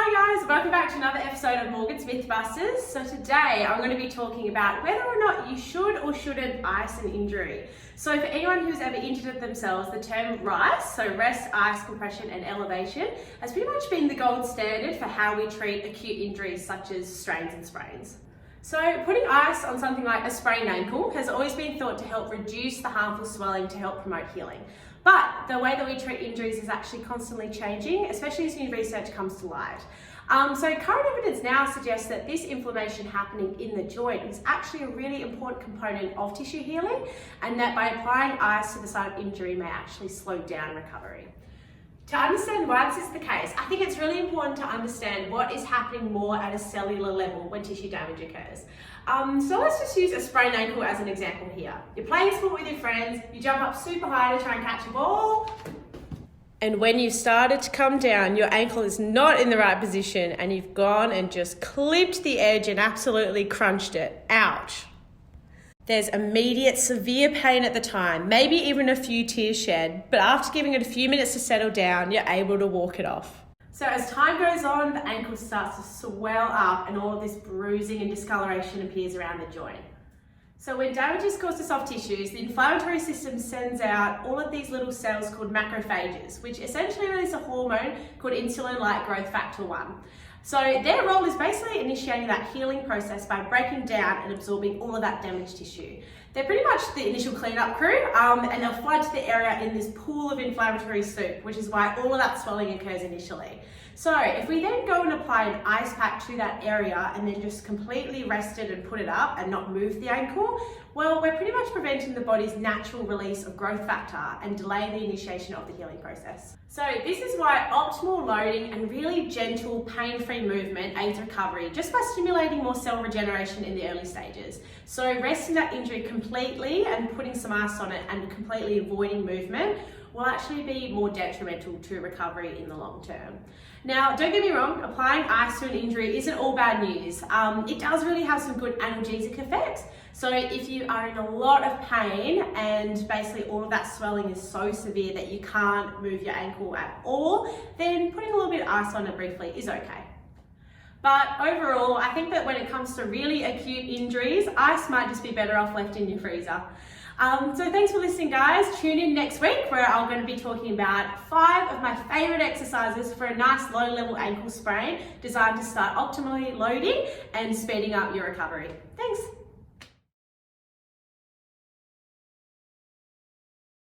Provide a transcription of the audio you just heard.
Hi guys, welcome back to another episode of Morgan's Mythbusters. So today I'm going to be talking about whether or not you should or shouldn't ice an injury. So for anyone who's ever injured themselves, the term RICE, so rest, ice, compression and elevation, has pretty much been the gold standard for how we treat acute injuries such as strains and sprains. So putting ice on something like a sprained ankle has always been thought to help reduce the harmful swelling to help promote healing. But the way that we treat injuries is actually constantly changing, especially as new research comes to light. So current evidence now suggests that this inflammation happening in the joint is actually a really important component of tissue healing, and that by applying ice to the site of injury may actually slow down recovery. To understand why this is the case, I think it's really important to understand what is happening more at a cellular level when tissue damage occurs. So let's just use a sprained ankle as an example here. You're playing sport with your friends, you jump up super high to try and catch a ball, and when you've started to come down, your ankle is not in the right position and you've gone and just clipped the edge and absolutely crunched it. Ouch. There's immediate severe pain at the time, maybe even a few tears shed, but after giving it a few minutes to settle down, you're able to walk it off. So as time goes on, the ankle starts to swell up and all of this bruising and discoloration appears around the joint. So when damage is caused to soft tissues, the inflammatory system sends out all of these little cells called macrophages, which essentially release a hormone called insulin-like growth factor 1. So their role is basically initiating that healing process by breaking down and absorbing all of that damaged tissue. They're pretty much the initial cleanup crew, and they'll flood to the area in this pool of inflammatory soup, which is why all of that swelling occurs initially. So if we then go and apply an ice pack to that area and then just completely rest it and put it up and not move the ankle, well, we're pretty much preventing the body's natural release of growth factor and delaying the initiation of the healing process. So this is why optimal loading and really gentle, pain-free movement aids recovery just by stimulating more cell regeneration in the early stages. So resting that injury completely and putting some ice on it and completely avoiding movement will actually be more detrimental to recovery in the long term. Now, don't get me wrong, applying ice to an injury isn't all bad news. It does really have some good analgesic effects. So if you are in a lot of pain and basically all of that swelling is so severe that you can't move your ankle at all, then putting a little bit of ice on it briefly is okay. But overall, I think that when it comes to really acute injuries, ice might just be better off left in your freezer. So thanks for listening, guys. Tune in next week where I'm going to be talking about 5 of my favorite exercises for a nice low-level ankle sprain designed to start optimally loading and speeding up your recovery. Thanks.